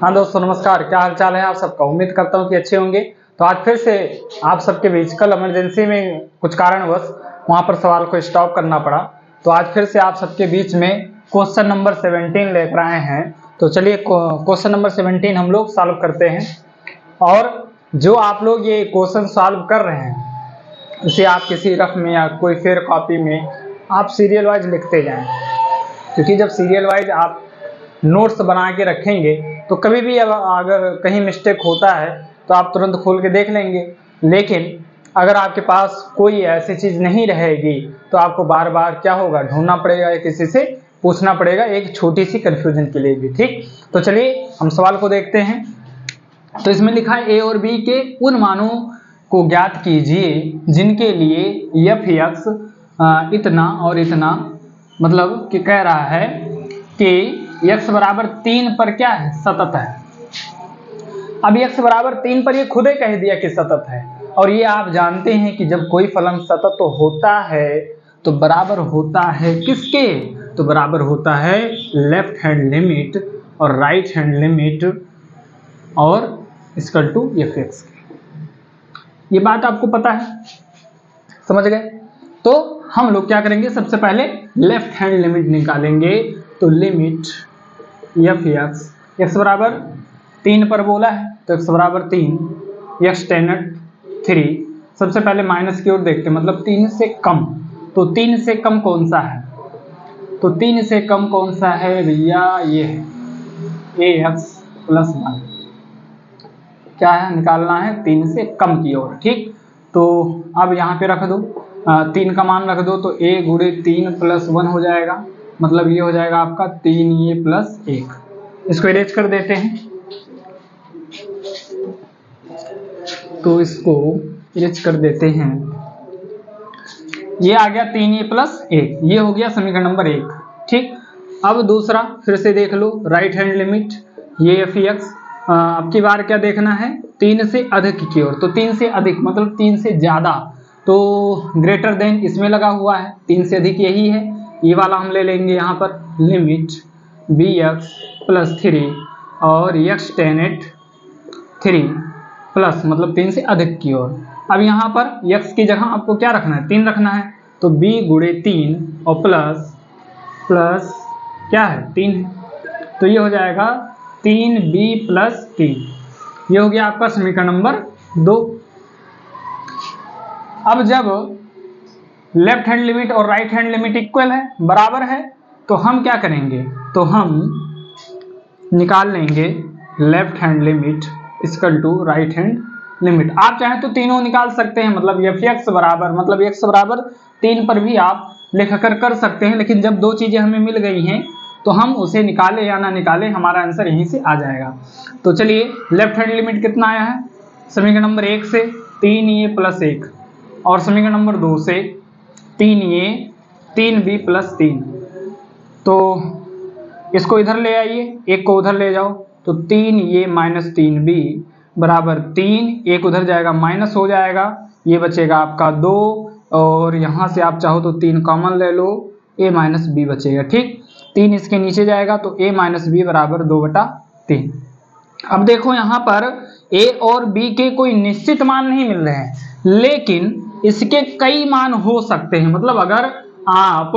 हाँ दोस्तों नमस्कार, क्या हाल चाल है आप सबका। उम्मीद करता हूँ कि अच्छे होंगे। तो आज फिर से आप सबके बीच, कल इमरजेंसी में कुछ कारणवश वहाँ पर सवाल को स्टॉप करना पड़ा, तो आज फिर से आप सबके बीच में क्वेश्चन नंबर 17 लेकर आए हैं। तो चलिए क्वेश्चन नंबर 17 हम लोग सॉल्व करते हैं। और जो आप लोग ये क्वेश्चन सॉल्व कर रहे हैं इसे आप किसी रफ में या कोई फेयर कॉपी में आप सीरियल वाइज लिखते जाएं, क्योंकि जब सीरियल वाइज आप नोट्स बना के रखेंगे तो कभी भी अगर कहीं मिस्टेक होता है तो आप तुरंत खोल के देख लेंगे। लेकिन अगर आपके पास कोई ऐसी चीज़ नहीं रहेगी तो आपको बार बार क्या होगा, ढूंढना पड़ेगा या किसी से पूछना पड़ेगा, एक छोटी सी कन्फ्यूजन के लिए भी। ठीक, तो चलिए हम सवाल को देखते हैं। तो इसमें लिखा है ए और बी के उन मानों को ज्ञात कीजिए जिनके लिए एफ एक्स इतना और इतना, मतलब कि कह रहा है कि x बराबर 3 पर क्या है, सतत है। अब x बराबर 3 पर ये खुद ही कह दिया कि सतत है। और ये आप जानते हैं कि जब कोई फलन सतत तो होता है तो बराबर होता है किसके, तो बराबर होता है लेफ्ट हैंड लिमिट और राइट हैंड लिमिट और इक्वल टू एफ एक्स के। ये बात आपको पता है, समझ गए। तो हम लोग क्या करेंगे, सबसे पहले लेफ्ट हैंड लिमिट निकालेंगे। तो लिमिट एफ एक्स बराबर 3 पर बोला है तो x बराबर 3, x टेनट 3। सबसे पहले माइनस की ओर देखते हैं, मतलब 3 से कम। तो 3 से कम कौन सा है, तो 3 से कम कौन सा है भैया, ये है ax प्लस 1। क्या है, निकालना है 3 से कम की ओर। ठीक, तो अब यहाँ पे रख दो 3 का मान रख दो, तो a गुणे 3 प्लस 1 हो जाएगा, मतलब ये हो जाएगा आपका 3a प्लस 1। इसको इरेज कर देते हैं, तो इसको इरेज कर देते हैं। ये आ गया 3a प्लस 1, ये हो गया समीकरण नंबर 1। ठीक, अब दूसरा फिर से देख लो, राइट हैंड लिमिट ये एफ एक्स। अब की बार क्या देखना है, 3 से अधिक की ओर। तो 3 से अधिक मतलब 3 से ज़्यादा, तो ग्रेटर देन इसमें लगा हुआ है, 3 से अधिक यही है, ये वाला हम ले लेंगे यहाँ पर। लिमिट बी एक्स प्लस 3 और एक्स टेनट 3 प्लस, मतलब 3 से अधिक की ओर। अब यहाँ पर x की जगह आपको क्या रखना है, 3 रखना है, तो b गुणे 3 और प्लस प्लस क्या है 3 है, तो ये हो जाएगा 3b प्लस 3। ये हो गया आपका समीकरण नंबर 2। अब जब लेफ्ट हैंड लिमिट और राइट हैंड लिमिट इक्वल है, बराबर है, तो हम क्या करेंगे, तो हम निकाल लेंगे left hand limit equal to right hand limit. आप चाहें तो तीनों निकाल सकते हैं, मतलब एफ एक्स बराबर, मतलब x बराबर 3 पर भी आप लिख कर सकते हैं। लेकिन जब दो चीज़ें हमें मिल गई हैं तो हम उसे निकाले या ना निकाले, हमारा आंसर यहीं से आ जाएगा। तो चलिए लेफ्ट हैंड लिमिट कितना आया है, समीकरण नंबर 1 से 3a प्लस 1 और समीकरण नंबर 2 से 3a 3b प्लस 3। तो इसको इधर ले आइए, एक को उधर ले जाओ, तो 3a माइनस 3b बराबर 3, एक उधर जाएगा माइनस हो जाएगा, ये बचेगा आपका 2, और यहाँ से आप चाहो तो 3 कॉमन ले लो, a माइनस बी बचेगा। ठीक, 3 इसके नीचे जाएगा तो a माइनस बी बराबर 2/3। अब देखो यहाँ पर a और b के कोई निश्चित मान नहीं मिल रहे हैं, लेकिन इसके कई मान हो सकते हैं। मतलब अगर आप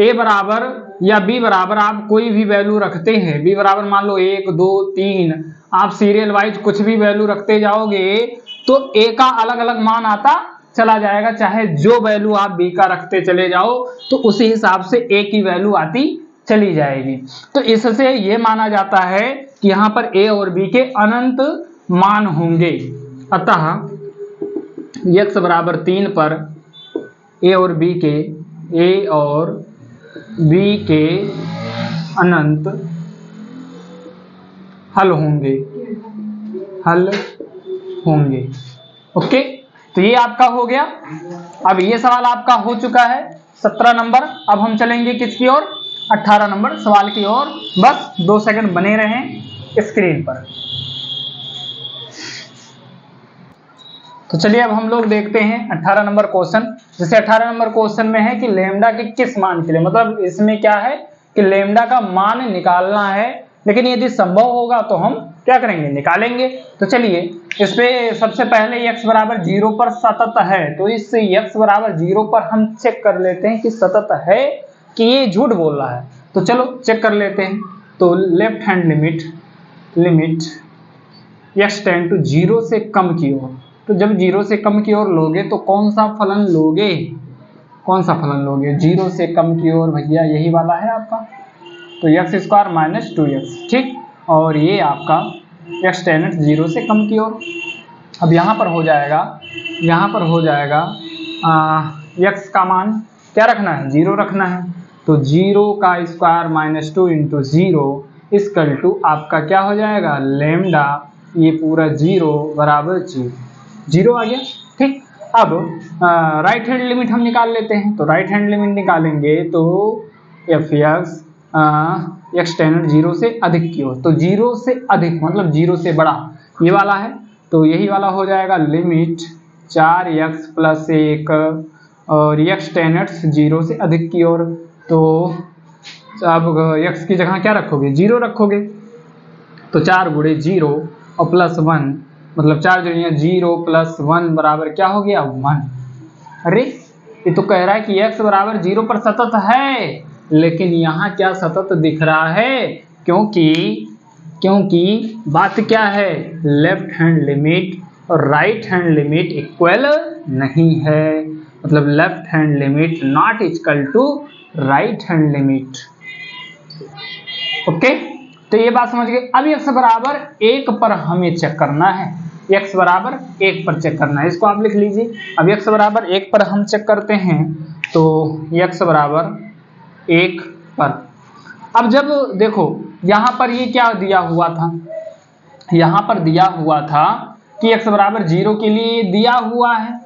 a बराबर या b बराबर आप कोई भी वैल्यू रखते हैं, b बराबर मान लो 1 2 3, आप सीरियल वाइज कुछ भी वैल्यू रखते जाओगे तो a का अलग अलग मान आता चला जाएगा। चाहे जो वैल्यू आप b का रखते चले जाओ तो उसी हिसाब से a की वैल्यू आती चली जाएगी। तो इससे ये माना जाता है कि यहाँ पर a और b के अनंत मान होंगे। अतः x बराबर 3 पर a और b के अनंत हल होंगे। ओके, तो ये आपका हो गया। अब ये सवाल आपका हो चुका है 17 नंबर। अब हम चलेंगे किसकी ओर, 18 नंबर सवाल की ओर। बस 2 सेकंड बने रहें स्क्रीन पर। तो चलिए अब हम लोग देखते हैं 18 नंबर क्वेश्चन। जैसे 18 नंबर क्वेश्चन में है कि लेमडा के किस मान के लिए, मतलब इसमें क्या है कि लेमडा का मान निकालना है लेकिन यदि संभव होगा तो हम क्या करेंगे, निकालेंगे। तो चलिए इस पे सबसे पहले x बराबर 0 पर सतत है, तो इस x बराबर 0 पर हम चेक कर लेते हैं कि सतत है कि ये झूठ बोल रहा है। तो चलो चेक कर लेते हैं। तो left hand limit x tend to 0 से कम की ओर, तो जब 0 से कम की ओर लोगे तो कौन सा फलन लोगे, कौन सा फलन लोगे, 0 से कम की ओर भैया यही वाला है आपका, तो x स्क्वायर माइनस 2x, ठीक। और ये आपका x टेंड 0 से कम की ओर। अब यहाँ पर हो जाएगा x का मान क्या रखना है, 0 रखना है। तो 0 का square minus 2 into 0 equal to आपका क्या हो जाएगा, लेमडा, ये पूरा 0 बराबर 0 आ गया, ठीक। अब राइट हैंड लिमिट हम निकाल लेते हैं। तो राइट हैंड लिमिट निकालेंगे तो एफ एक्स टेंड 0 से अधिक की ओर, तो 0 से अधिक मतलब 0 से बड़ा ये वाला है, तो यही वाला हो जाएगा लिमिट 4x प्लस 1 और x टेंड 0 से अधिक की ओर। तो अब x की जगह क्या रखोगे, 0 रखोगे, तो 4 गुणे 0 और प्लस 1 मतलब 4 जो 0 प्लस 1 बराबर क्या हो गया, 1। अरे ये तो कह रहा है कि x बराबर 0 पर सतत है, लेकिन यहाँ क्या सतत दिख रहा है, क्योंकि बात क्या है, लेफ्ट हैंड लिमिट और राइट हैंड लिमिट इक्वल नहीं है, मतलब left hand limit not equal to right hand limit. Okay, तो ये बात समझ गए। अब x बराबर 1 पर हमें चेक करना है, x बराबर 1 पर चेक करना है, इसको आप लिख लीजिए। अब x बराबर 1 पर हम चेक करते हैं, तो x बराबर 1 पर, अब जब देखो यहाँ पर ये क्या दिया हुआ था, यहाँ पर दिया हुआ था कि x बराबर 0 के लिए दिया हुआ है,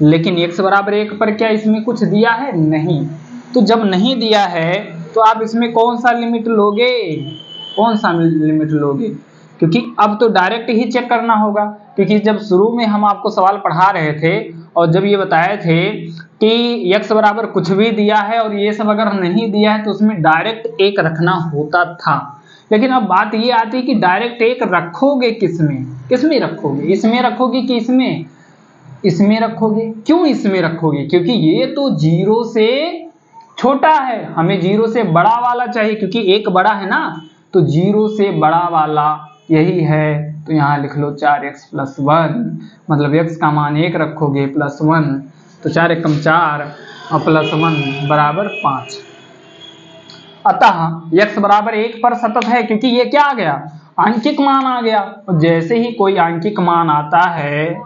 लेकिन x बराबर 1 पर क्या इसमें कुछ दिया है, नहीं। तो जब नहीं दिया है तो आप इसमें कौन सा लिमिट लोगे, क्योंकि अब तो डायरेक्ट ही चेक करना होगा, क्योंकि जब शुरू में हम आपको सवाल पढ़ा रहे थे और जब ये बताए थे कि x बराबर कुछ भी दिया है और ये सब अगर नहीं दिया है तो उसमें डायरेक्ट 1 रखना होता था। लेकिन अब बात ये आती है कि डायरेक्ट 1 रखोगे किसमें रखोगे, इसमें रखोगे कि इसमें रखोगे। क्यों इसमें रखोगे, क्योंकि ये तो 0 से छोटा है, हमें 0 से बड़ा वाला चाहिए, क्योंकि 1 बड़ा है ना, तो 0 से बड़ा वाला यही है। तो यहाँ लिख लो 4x प्लस 1, मतलब x का मान 1 रखोगे प्लस 1, तो 4 एकम 4 और प्लस 1 बराबर 5। अतः x बराबर 1 पर सतत है, क्योंकि ये क्या आ गया, आंशिक मान आ गया। और जैसे ही कोई आंशिक मान आता है,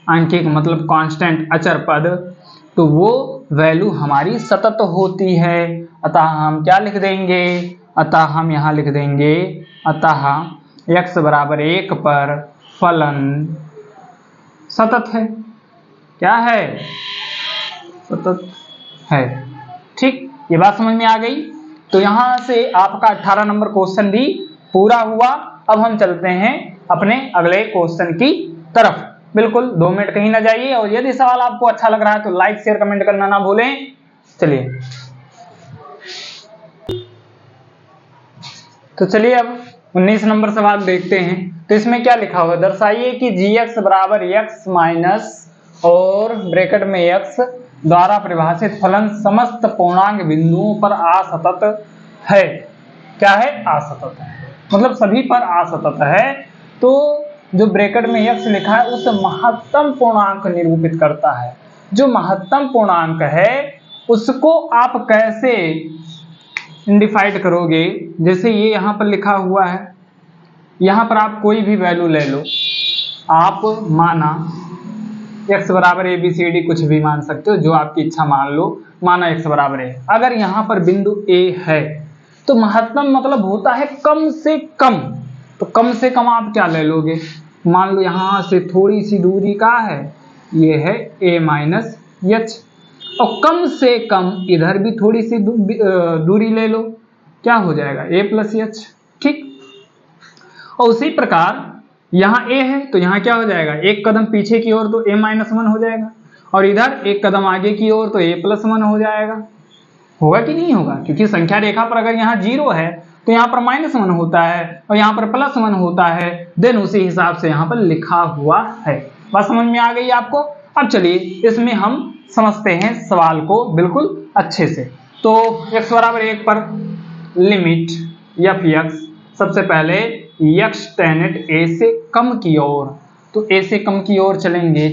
आंशिक मतलब कांस्टेंट अचर पद, तो वो वैल्यू हमारी सतत होती है। अतः हम क्या लिख देंगे, अतः हम यहाँ लिख देंगे, अतः x बराबर 1 पर फलन सतत है। क्या है, सतत है, ठीक। ये बात समझ में आ गई। तो यहाँ से आपका 18 नंबर क्वेश्चन भी पूरा हुआ। अब हम चलते हैं अपने अगले क्वेश्चन की तरफ। बिल्कुल 2 मिनट कहीं ना जाइए, और यदि सवाल आपको अच्छा लग रहा है तो लाइक शेयर कमेंट करना ना भूलें। चलिए तो चलिए अब 19 नंबर सवाल देखते हैं। तो इसमें क्या लिखा हुआ, दर्शाइए कि gx बराबर x माइनस और ब्रैकेट में x द्वारा परिभाषित फलन समस्त पूर्णांक बिंदुओं पर असतत है। क्या है, असतत है, मतलब सभी पर असतत है। तो जो ब्रैकेट में x लिखा है उस महत्तम पूर्णांक निरूपित करता है। जो महत्तम पूर्णांक है उसको आप कैसे इंडिफाइड करोगे, जैसे ये यहाँ पर लिखा हुआ है, यहाँ पर आप कोई भी वैल्यू ले लो, आप माना x बराबर ABCD कुछ भी मान सकते हो, जो आपकी इच्छा मान लो, माना x बराबर है। अगर यहाँ पर बिंदु A है तो महत्तम मतलब होता है कम से कम, तो कम से कम आप क्या ले लोगे, मान लो यहाँ से थोड़ी सी दूरी का है, ये है A माइनस H, और कम से कम इधर भी थोड़ी सी दूरी ले लो, क्या हो जाएगा, A प्लस H, ठीक। और उसी प्रकार यहाँ A है तो यहाँ क्या हो जाएगा, एक कदम पीछे की ओर तो A माइनस 1 हो जाएगा, और इधर एक कदम आगे की ओर तो A प्लस 1 हो जाएगा। होगा कि नहीं होगा, क्योंकि संख्या रेखा पर अगर यहाँ 0 है तो यहाँ पर -1 होता है और यहाँ पर +1 होता है, देन उसी हिसाब से यहाँ पर लिखा हुआ है। बात समझ में आ गई आपको। अब चलिए इसमें हम समझते हैं सवाल को बिल्कुल अच्छे से। तो x बराबर 1 पर लिमिट f(x), सबसे पहले x टेंड a से कम की ओर, तो a से कम की ओर चलेंगे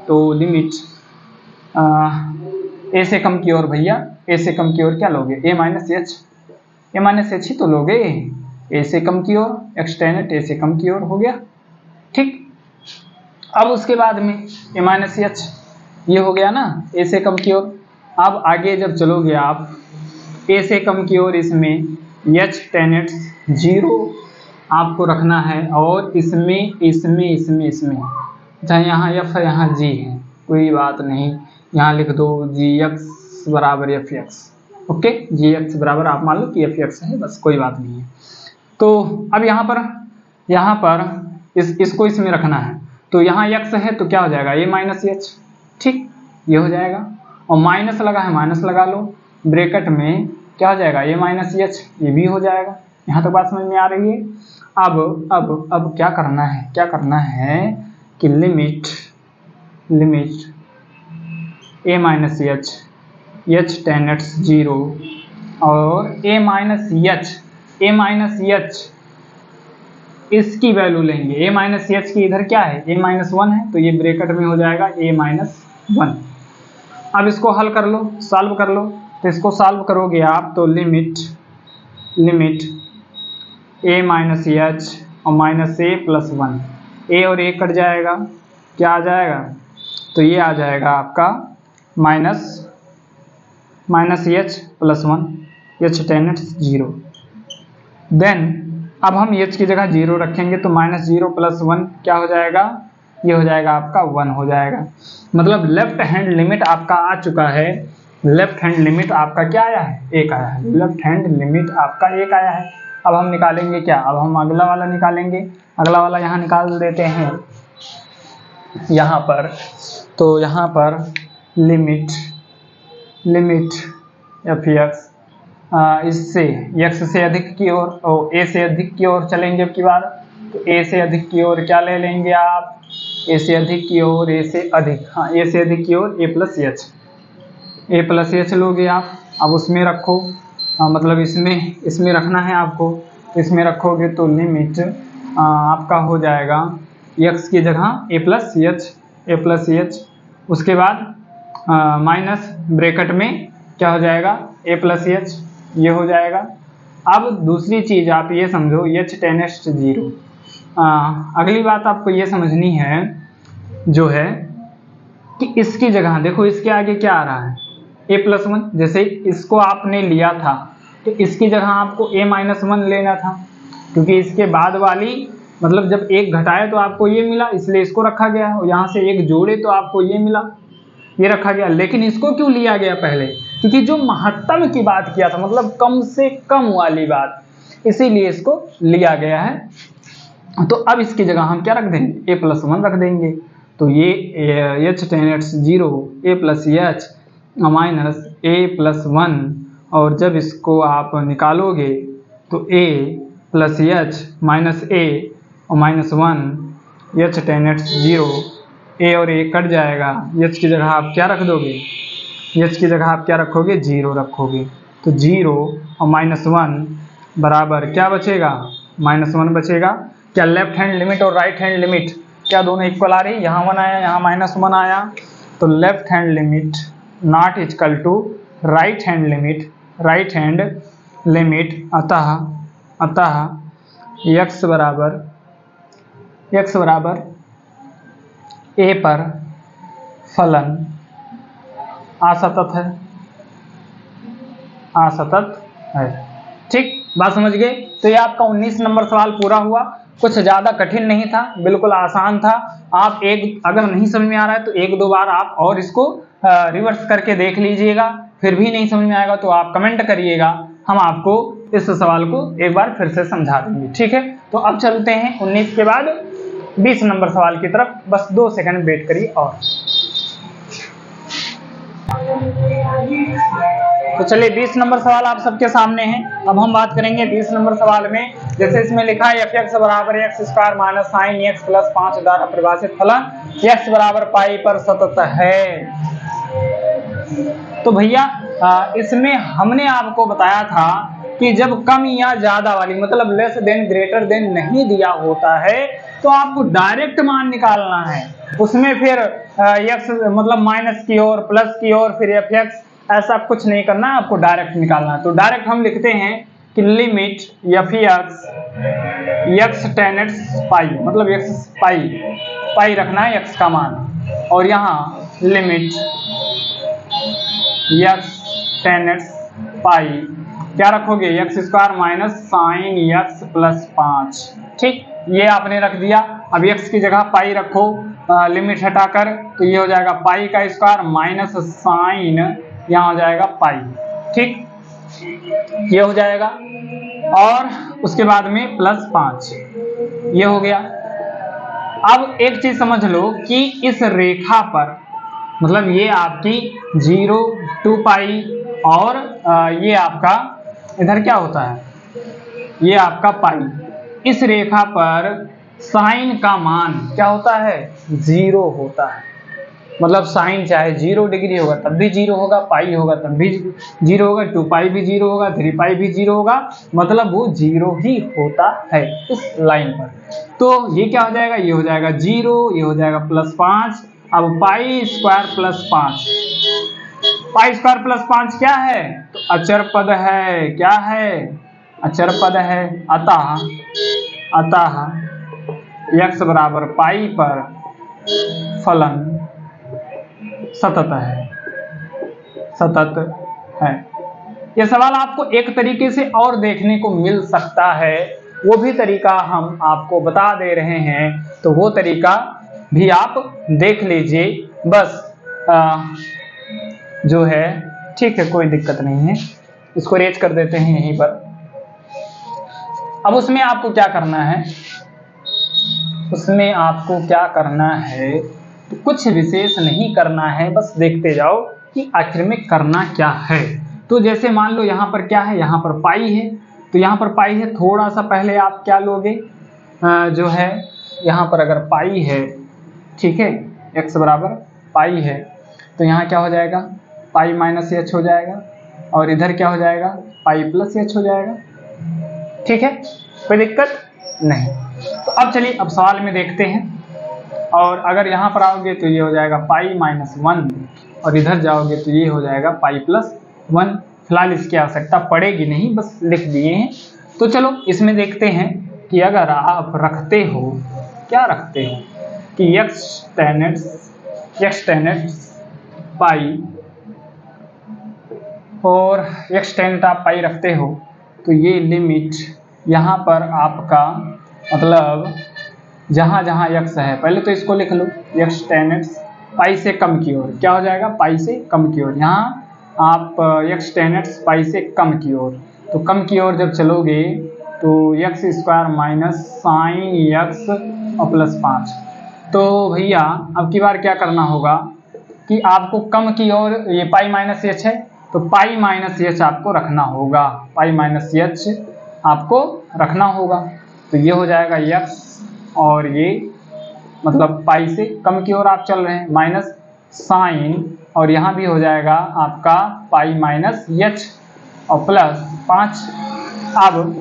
तो लिमिट a से कम की ओर, भैया a से कम की ओर क्या लोगे, a माइनस h ही तो लोगे, a से कम की ओर, x टेंड a से कम की ओर हो गया, ठीक। अब उसके बाद में a माइनस h ये हो गया ना, a से कम की ओर। अब आगे जब चलोगे आप a से कम की ओर, इसमें h टेंड 0 आपको रखना है और इसमें जहाँ यहाँ f है यहाँ g है, कोई बात नहीं, यहाँ लिख दो gx बराबर fx, ओके, gx बराबर आप मान लो कि fx है, बस कोई बात नहीं है। तो अब यहाँ पर इसको इसमें रखना है, तो यहाँ x है तो क्या हो जाएगा a माइनस h, ठीक, ये हो जाएगा, और माइनस लगा है माइनस लगा लो, ब्रैकेट में क्या हो जाएगा a माइनस h, ये भी हो जाएगा। यहाँ तक बात समझ में आ रही है। अब क्या करना है कि limit a minus h tend 0 और a माइनस h इसकी वैल्यू लेंगे, a माइनस h की इधर क्या है a माइनस 1 है, तो ये ब्रैकेट में हो जाएगा a माइनस 1। अब इसको हल कर लो, सॉल्व कर लो, तो इसको सॉल्व करोगे आप तो लिमिट a माइनस h और माइनस a प्लस 1, a और a कट जाएगा, क्या आ जाएगा, तो ये आ जाएगा आपका minus h plus 1 h tend 0। Then अब हम h की जगह 0 रखेंगे तो -0 प्लस 1 क्या हो जाएगा, ये हो जाएगा आपका 1 हो जाएगा। मतलब लेफ्ट हैंड लिमिट आपका आ चुका है, लेफ्ट हैंड लिमिट आपका क्या आया है, 1 आया है, लेफ्ट हैंड लिमिट आपका 1 आया है। अब हम निकालेंगे क्या, अब हम अगला वाला निकालेंगे, अगला वाला यहाँ निकाल देते हैं यहाँ पर, तो यहाँ पर लिमिट f(x) इससे x से अधिक की ओर और a से अधिक की ओर चलेंगे। अब की बार तो a से अधिक की ओर क्या ले लेंगे आप, a से अधिक की ओर a से अधिक की ओर a प्लस h लोगे आप। अब उसमें रखो, मतलब इसमें रखना है आपको, इसमें रखोगे तो लिमिट आपका हो जाएगा x की जगह a प्लस h, उसके बाद माइनस ब्रैकेट में क्या हो जाएगा a प्लस h, ये हो जाएगा। अब दूसरी चीज़ आप ये समझो h टेंड 0। अगली बात आपको ये समझनी है जो है कि इसकी जगह देखो, इसके आगे क्या आ रहा है a प्लस 1, जैसे इसको आपने लिया था तो इसकी जगह आपको a माइनस 1 लेना था, क्योंकि इसके बाद वाली मतलब जब एक घटाए तो आपको ये मिला, इसलिए इसको रखा गया, और यहाँ से एक जोड़े तो आपको ये मिला, ये रखा गया। लेकिन इसको क्यों लिया गया पहले, क्योंकि जो महत्तम की बात किया था, मतलब कम से कम वाली बात, इसीलिए इसको लिया गया है। तो अब इसकी जगह हम क्या रख देंगे, a प्लस 1 रख देंगे, तो ये h tend 0 a plus h minus a plus 1, और जब इसको आप निकालोगे तो a plus h minus a और माइनस 1 h टेंड 0, a और a कट जाएगा, h की जगह आप क्या रख दोगे, h की जगह आप क्या रखोगे, 0 रखोगे, तो 0 और माइनस 1 बराबर क्या बचेगा, -1 बचेगा। क्या लेफ्ट हैंड लिमिट और राइट हैंड लिमिट क्या दोनों इक्वल आ रही, यहाँ 1 आया यहाँ -1 आया, तो left hand limit not equal to right hand limit, अतः x बराबर a पर फलन असतत है। ठीक, बात समझ गए। तो ये आपका 19 नंबर सवाल पूरा हुआ। कुछ ज़्यादा कठिन नहीं था, बिल्कुल आसान था। आप अगर नहीं समझ में आ रहा है तो 1-2 बार आप और इसको रिवर्स करके देख लीजिएगा, फिर भी नहीं समझ में आएगा तो आप कमेंट करिएगा, हम आपको इस सवाल को एक बार फिर से समझा देंगे। ठीक है, तो अब चलते हैं 19 के बाद 20 नंबर सवाल की तरफ। बस 2 सेकंड वेट करिए और तो चलिए 20 नंबर सवाल आप सबके सामने है। अब हम बात करेंगे 20 नंबर सवाल में, जैसे इसमें लिखा है f(x) बराबर x square minus sine x plus 5 द्वारा परिभाषित फलन x बराबर पाई पर सतत है। तो भैया इसमें हमने आपको बताया था कि जब कम या ज्यादा वाली मतलब लेस देन ग्रेटर देन नहीं दिया होता है तो आपको डायरेक्ट मान निकालना है। उसमें फिर x मतलब माइनस की ओर प्लस की ओर फिर f(x) ऐसा कुछ नहीं करना है, आपको डायरेक्ट निकालना है। तो डायरेक्ट हम लिखते हैं कि लिमिट f(x) tan x पाई मतलब x पाई रखना है x का मान, और यहाँ limit x tan x pi क्या रखोगे x square minus sine x plus 5। ठीक, ये आपने रख दिया। अब x की जगह पाई रखो, लिमिट हटाकर, तो ये हो जाएगा पाई का स्क्वायर माइनस साइन यहाँ हो जाएगा पाई। ठीक, ये हो जाएगा, और उसके बाद में प्लस 5 ये हो गया। अब एक चीज समझ लो कि इस रेखा पर मतलब ये आपकी 0 2 पाई और ये आपका इधर क्या होता है, ये आपका पाई। इस रेखा पर साइन का मान क्या होता है, 0 होता है। मतलब साइन चाहे 0 डिग्री होगा तब भी 0 होगा, पाई होगा तब भी 0 होगा, 2 पाई भी 0 होगा, 3 पाई भी 0 होगा, मतलब वो 0 ही होता है इस लाइन पर। तो ये क्या हो जाएगा, ये हो जाएगा 0, ये हो जाएगा प्लस 5। अब pi square plus 5, pi square plus 5 क्या है, तो अचर पद है। क्या है, अचर पद है। अतः x बराबर पाई पर फलन सतत है। यह सवाल आपको एक तरीके से और देखने को मिल सकता है, वो भी तरीका हम आपको बता दे रहे हैं, तो वो तरीका भी आप देख लीजिए। बस जो है ठीक है, कोई दिक्कत नहीं है, इसको रेज कर देते हैं यहीं पर। अब उसमें आपको क्या करना है, उसमें आपको क्या करना है, तो कुछ विशेष नहीं करना है, बस देखते जाओ कि आखिर में करना क्या है। तो जैसे मान लो यहाँ पर क्या है, यहाँ पर पाई है, तो यहाँ पर पाई है, थोड़ा सा पहले आप क्या लोगे, जो है यहाँ पर अगर पाई है, ठीक है, x बराबर पाई है, तो यहाँ क्या हो जाएगा, पाई माइनस एच हो जाएगा, और इधर क्या हो जाएगा, पाई प्लस एच हो जाएगा। ठीक है, कोई दिक्कत नहीं। तो अब चलिए अब सवाल में देखते हैं, और अगर यहाँ पर आओगे तो ये हो जाएगा पाई माइनस 1, और इधर जाओगे तो ये हो जाएगा पाई प्लस 1। फिलहाल इसकी आवश्यकता पड़ेगी नहीं, बस लिख दिए हैं। तो चलो इसमें देखते हैं कि अगर आप रखते हो, क्या रखते हो कि x tan x पाई और x tan आप पाई रखते हो, तो ये लिमिट यहाँ पर आपका मतलब जहाँ जहाँ x है, पहले तो इसको लिख लो, x tan x पाई से कम की ओर, क्या हो जाएगा, पाई से कम की ओर। यहाँ आप x tan x पाई से कम की ओर, तो कम की ओर जब चलोगे तो x square minus sine x और प्लस 5। तो भैया अब की बार क्या करना होगा कि आपको कम की ओर, ये पाई माइनस एच है, तो पाई माइनस एच आपको रखना होगा, पाई माइनस एच आपको रखना होगा। तो ये हो जाएगा x, और ये मतलब पाई से कम की ओर आप चल रहे हैं, माइनस साइन, और यहाँ भी हो जाएगा आपका पाई माइनस एच और प्लस 5। अब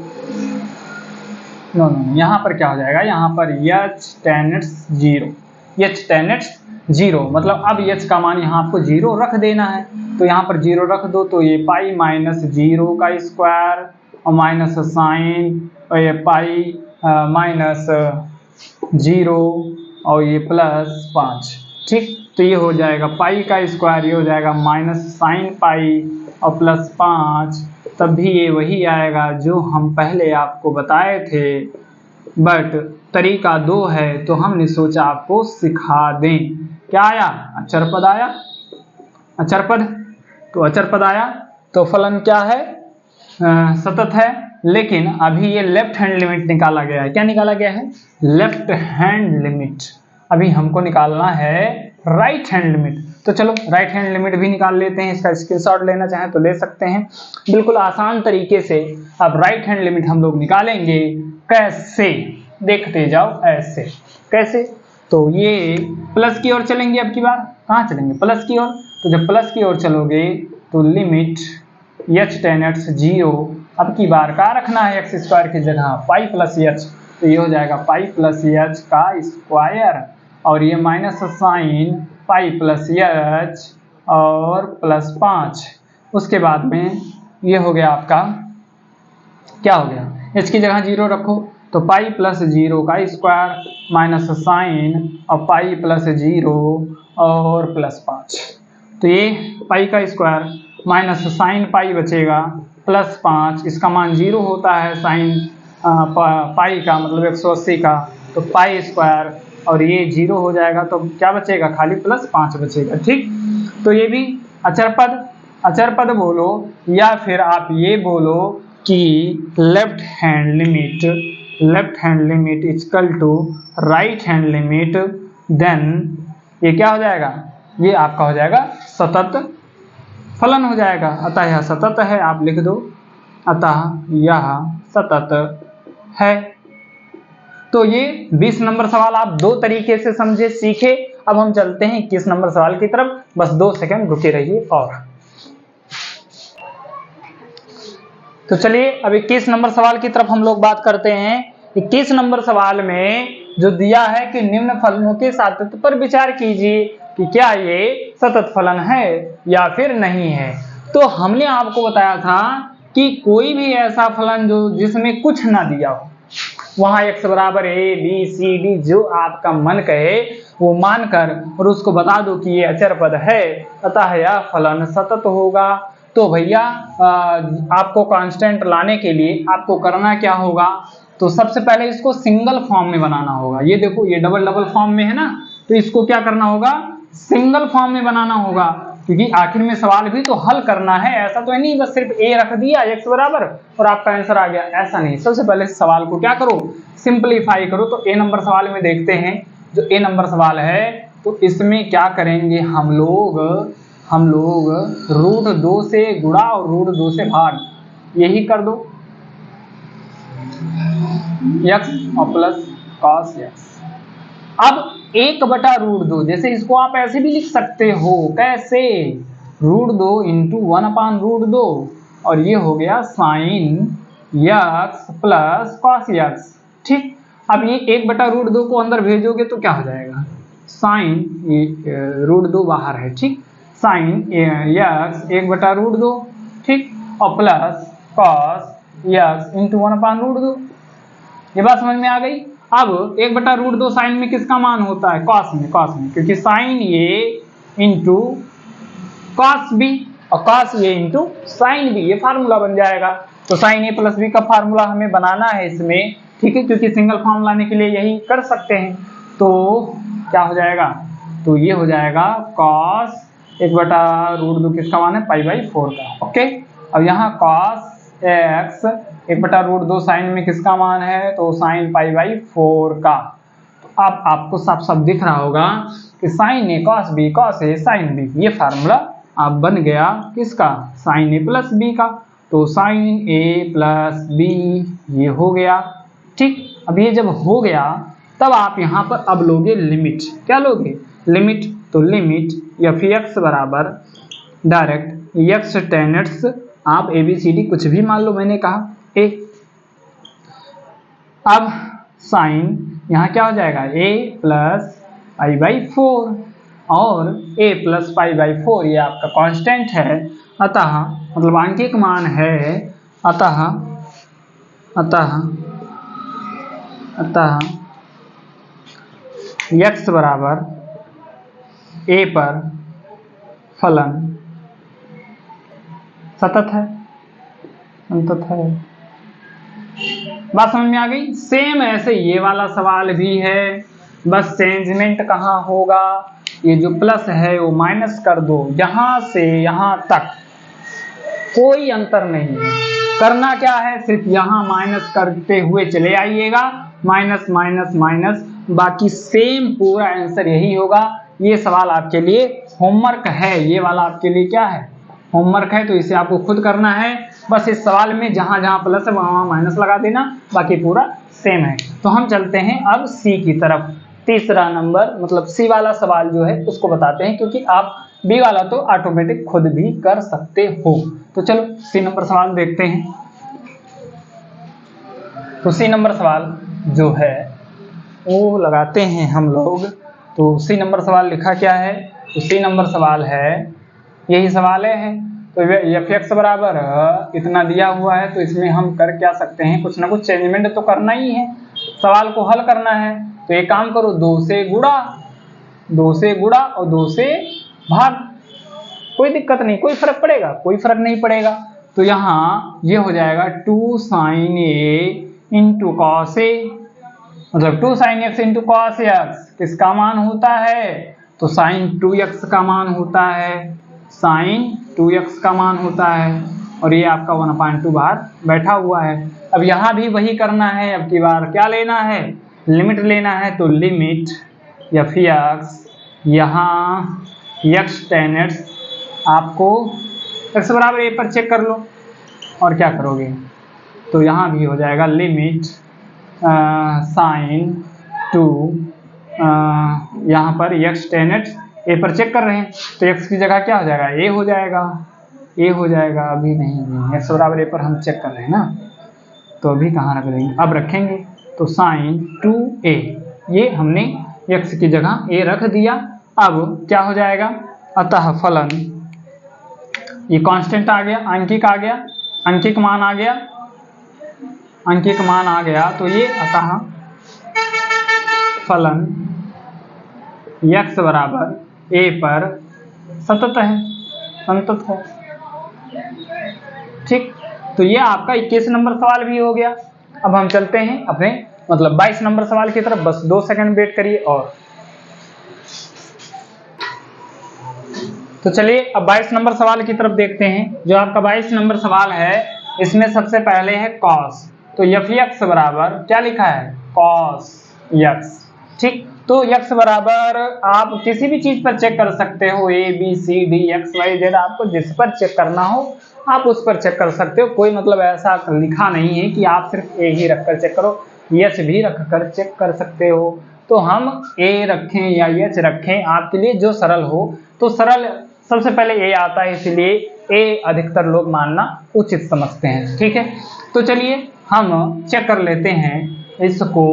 नो यहाँ पर क्या हो जाएगा, यहाँ पर h tan x 0, h tan x 0, मतलब अब h का मान यहाँ आपको 0 रख देना है, तो यहाँ पर 0 रख दो, तो ये पाई माइनस 0 का स्क्वायर और माइनस साइन, और ये पाई माइनस 0 और ये प्लस 5। ठीक, तो ये हो जाएगा पाई का स्क्वायर, ये हो जाएगा माइनस साइन पाई और प्लस 5, तब भी ये वही आएगा जो हम पहले आपको बताए थे, बट तरीका 2 है, तो हमने सोचा आपको सिखा दें। क्या आया, अचर पद आया, अचर पद। तो अचर पद आया तो फलन क्या है, सतत है। लेकिन अभी ये लेफ्ट हैंड लिमिट निकाला गया है। क्या निकाला गया है, लेफ्ट हैंड लिमिट। अभी हमको निकालना है राइट हैंड लिमिट। तो चलो राइट हैंड लिमिट भी निकाल लेते हैं, इसका स्क्रीनशॉट लेना चाहें तो ले सकते हैं। बिल्कुल आसान तरीके से अब राइट हैंड लिमिट हम लोग निकालेंगे। कैसे, देखते जाओ ऐसे। कैसे, तो ये प्लस की ओर चलेंगे, अब की बार कहाँ चलेंगे, प्लस की ओर। तो जब प्लस की ओर चलोगे तो लिमिट h tan x 0, अब की बार का रखना है एक्स स्क्वायर की जगह पाई प्लस एच, तो ये हो जाएगा पाई प्लस एच का स्क्वायर और ये minus sine pi plus H और प्लस 5। उसके बाद में ये हो गया आपका, क्या हो गया, h की जगह 0 रखो तो पाई प्लस 0 का स्क्वायर माइनस साइन और पाई प्लस 0 और प्लस 5। तो ये पाई का स्क्वायर माइनस साइन पाई बचेगा प्लस 5, इसका मान 0 होता है साइन पाई का मतलब 180 का, तो पाई स्क्वायर और ये 0 हो जाएगा तो क्या बचेगा, खाली प्लस 5 बचेगा। ठीक, तो ये भी अचर पद बोलो या फिर आप ये बोलो कि left hand limit equal to right hand limit, then ये क्या हो जाएगा, ये आपका हो जाएगा सतत फलन हो जाएगा। अतः यह सतत है, आप लिख दो अतः यह सतत है। तो ये 20 नंबर सवाल आप दो तरीके से समझे सीखे। अब हम चलते हैं 21 नंबर सवाल की तरफ, बस 2 सेकंड रुके रहिए। और तो चलिए अब 21 नंबर सवाल की तरफ हम लोग बात करते हैं। 21 नंबर सवाल में जो दिया है कि निम्न फलनों के सातत्य पर विचार कीजिए कि क्या ये सतत फलन है या फिर नहीं है। तो हमने आपको बताया था कि कोई भी ऐसा फलन जो जिसमें कुछ ना दिया हो, वहां x बराबर a b c d जो आपका मन कहे वो मानकर और उसको बता दो कि ये अचर पद है, अतः यह फलन सतत होगा। तो भैया आपको कांस्टेंट लाने के लिए आपको करना क्या होगा, तो सबसे पहले इसको सिंगल फॉर्म में बनाना होगा। ये देखो ये डबल फॉर्म में है ना, तो इसको क्या करना होगा, सिंगल फॉर्म में बनाना होगा, क्योंकि आखिर में सवाल भी तो हल करना है। ऐसा तो है नहीं बस सिर्फ a रख दिया x बराबर और आपका आंसर आ गया, ऐसा नहीं। सबसे पहले सवाल को क्या करो, सिंपलीफाई करो। तो a नंबर सवाल में देखते हैं, जो a नंबर सवाल है तो इसमें क्या करेंगे हम लोग √2 से गुणा और √2 से भाग, यही कर दो x और प्लस cos x। अब 1/√2, जैसे इसको आप ऐसे भी लिख सकते हो, कैसे, √2 × 1/√2 और ये हो गया sine x plus cos x। ठीक, अब ये 1/√2 को अंदर भेजोगे तो क्या हो जाएगा, साइन, √2 बाहर है, ठीक, साइन x 1/√2, ठीक, और प्लस cos x × 1/√2। ये बात समझ में आ गई। अब 1/√2 साइन में किसका मान होता है, कॉस में, क्योंकि साइन ए इंटू कॉस बी और cos A into sine B, ये फार्मूला बन जाएगा। तो साइन ए प्लस बी का फार्मूला हमें बनाना है इसमें, ठीक है, क्योंकि सिंगल फॉर्म लाने के लिए यही कर सकते हैं। तो क्या हो जाएगा, तो ये हो जाएगा कॉस 1/√2 किसका मान है, π/4 का। ओके, अब यहाँ कॉस x 1/√2 साइन में किसका मान है, तो साइन π/4 का। तो अब आपको साफ साफ दिख रहा होगा कि sign A cos B cos A sine B, ये फार्मूला अब बन गया किसका, साइन ए प्लस बी का। तो साइन ए प्लस बी ये हो गया। ठीक, अब ये जब हो गया तब आप यहाँ पर अब लोगे लिमिट, क्या लोगे, लिमिट। तो लिमिट f(x) बराबर डायरेक्ट x tan x, आप ABCD कुछ भी मान लो, मैंने कहा a। अब साइन यहाँ क्या हो जाएगा, a प्लस π/4 और a प्लस π/4 ये आपका कांस्टेंट है, अतः मतलब आंकिक मान है, अतः x बराबर a पर फलन सतत है। बात समझ में आ गई। सेम ऐसे ये वाला सवाल भी है, बस चेंजमेंट कहाँ होगा, ये जो प्लस है वो माइनस कर दो, यहाँ से यहाँ तक कोई अंतर नहीं है। करना क्या है, सिर्फ यहाँ माइनस करते हुए चले आइएगा, माइनस माइनस माइनस, बाकी सेम पूरा आंसर यही होगा। ये सवाल आपके लिए होमवर्क है, ये वाला आपके लिए क्या है, होमवर्क है। तो इसे आपको खुद करना है। बस इस सवाल में जहां जहां प्लस है वहां माइनस लगा देना, बाकी पूरा सेम है। तो हम चलते हैं अब सी की तरफ। तीसरा नंबर मतलब सी वाला सवाल जो है उसको बताते हैं, क्योंकि आप बी वाला तो ऑटोमेटिक खुद भी कर सकते हो। तो चलो सी नंबर सवाल देखते हैं। तो सी नंबर सवाल जो है वो लगाते हैं हम लोग। तो सी नंबर सवाल लिखा क्या है, तो सी नंबर सवाल है, यही सवाल है। तो एफ एक्स बराबर इतना दिया हुआ है, तो इसमें हम कर क्या सकते हैं, कुछ ना कुछ चेंजमेंट तो करना ही है, सवाल को हल करना है। तो एक काम करो, 2 से गुड़ा और 2 से भाग, कोई दिक्कत नहीं, कोई फर्क पड़ेगा, कोई फर्क नहीं पड़ेगा। तो यहाँ ये हो जाएगा 2 sin a into cos A, मतलब 2 sin x into cos x किसका मान होता है, तो sin 2x का मान होता है, sin 2x का मान होता है। और ये आपका 1/2 बाहर बैठा हुआ है। अब यहाँ भी वही करना है, अब की बार क्या लेना है, लिमिट लेना है। तो लिमिट एफ एक्स, यहाँ x tan x आपको x बराबर a पर चेक कर लो, और क्या करोगे, तो यहाँ भी हो जाएगा लिमिट साइन 2, यहाँ पर x tan x a पर चेक कर रहे हैं, तो x की जगह क्या हो जाएगा, a हो जाएगा, अभी नहीं, x बराबर a पर हम चेक कर रहे हैं ना, तो अभी कहाँ रख देंगे, अब रखेंगे। तो साइन 2a, ये हमने x की जगह a रख दिया। अब क्या हो जाएगा, अतः फलन, ये कांस्टेंट आ गया, अंकिक आ गया, अंकिक मान आ गया, तो ये अतः फलन x बराबर a पर सतत है। ठीक, तो ये आपका 21 नंबर सवाल भी हो गया। अब हम चलते हैं अपने मतलब 22 नंबर सवाल की तरफ, बस 2 सेकंड वेट करिए। और तो चलिए अब 22 नंबर सवाल की तरफ देखते हैं। जो आपका 22 नंबर सवाल है, इसमें सबसे पहले है कॉस। तो एफ एक्स बराबर क्या लिखा है, कॉस एक्स। ठीक, तो एक्स बराबर आप किसी भी चीज पर चेक कर सकते हो, A B C D X Y Z, आपको जिस पर चेक करना हो आप उस पर चेक कर सकते हो। कोई मतलब ऐसा लिखा नहीं है कि आप सिर्फ ए ही रखकर चेक करो, एच भी रखकर चेक कर सकते हो। तो हम ए रखें या एच रखें, आपके लिए जो सरल हो। तो सरल सबसे पहले ए आता है, इसलिए ए अधिकतर लोग मानना उचित समझते हैं। ठीक है, तो चलिए हम चेक कर लेते हैं इसको।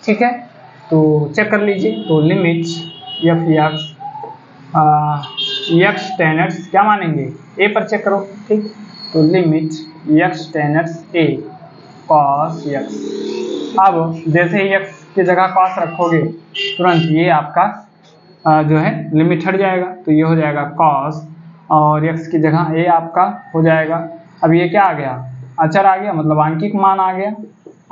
ठीक है, तो चेक कर लीजिए। तो limit F x tan x क्या मानेंगे, ए पर चेक करो। ठीक, तो limit x tan x a cos x। अब जैसे ही x की जगह cos रखोगे, तुरंत ये आपका जो है लिमिट हट जाएगा, तो ये हो जाएगा cos, और x की जगह a आपका हो जाएगा। अब ये क्या आ गया, अचर आ गया, मतलब आंकिक मान आ गया,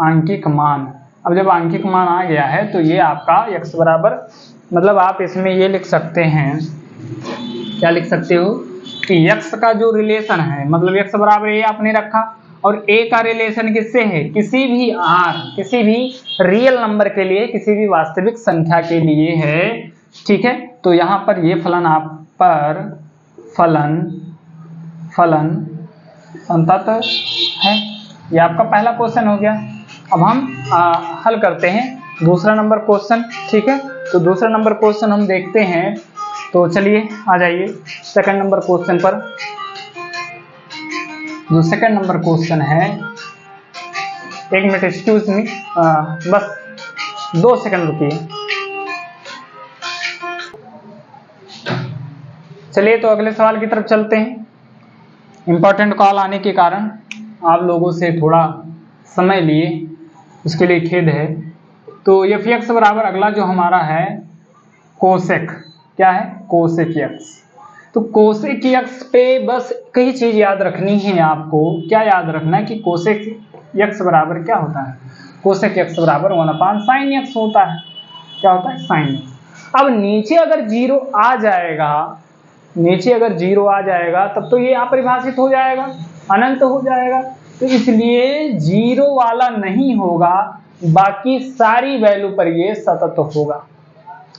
आंकिक मान। अब जब आंकिक मान आ गया है, तो ये आपका x बराबर, मतलब आप इसमें ये लिख सकते हैं, क्या लिख सकते हो कि x का जो रिलेशन है, मतलब x बराबर a आपने रखा, और a का रिलेशन किससे है, किसी भी किसी भी रियल नंबर के लिए, किसी भी वास्तविक संख्या के लिए है। ठीक है, तो यहाँ पर ये फलन आप पर फलन संतत है, ये आपका पहला क्वेश्चन हो गया। अब हम हल करते हैं दूसरा नंबर क्वेश्चन। ठीक है, तो दूसरा नंबर क्वेश्चन हम देखते हैं। तो चलिए आ जाइए सेकंड नंबर क्वेश्चन पर। जो सेकंड नंबर क्वेश्चन है, 1 मिनट एक्सक्यूज मी, बस 2 सेकंड रुकिए। चलिए तो अगले सवाल की तरफ चलते हैं। इंपॉर्टेंट कॉल आने के कारण आप लोगों से थोड़ा समय लिए, उसके लिए खेद है। तो एफ एक्स बराबर अगला जो हमारा है कोसेक, क्या है, कोसेक एक्स। तो कोसेक एक्स पे बस कई चीज याद रखनी है आपको। क्या याद रखना है कि कोसेक एक्स बराबर क्या होता है, कोसेक एक्स बराबर 1/sin x होता है। क्या होता है, साइन। अब नीचे अगर जीरो आ जाएगा, तब तो ये अपरिभाषित हो जाएगा, अनंत हो जाएगा। तो इसलिए जीरो वाला नहीं होगा, बाकी सारी वैल्यू पर ये सतत होगा।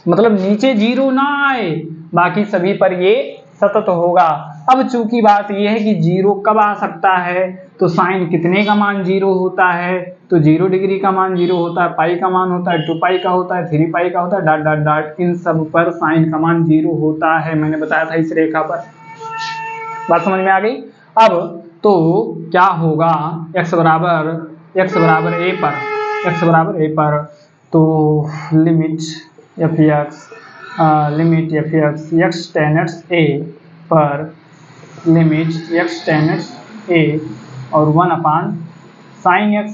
मतलब नीचे जीरो ना आए, बाकी सभी पर ये सतत होगा। अब चूंकि बात यह है कि जीरो कब आ सकता है, तो साइन कितने का मान जीरो होता है, तो 0 डिग्री का मान जीरो होता है, पाई का मान होता है, 2 पाई का होता है, 3 पाई का होता है, डॉट डॉट डॉट, इन सब पर साइन का मान जीरो होता है। मैंने बताया था इस रेखा पर, बात समझ में आ गई। अब तो क्या होगा, x बराबर a पर तो limit F X tan X A पर limit X tan X A और 1/sin x।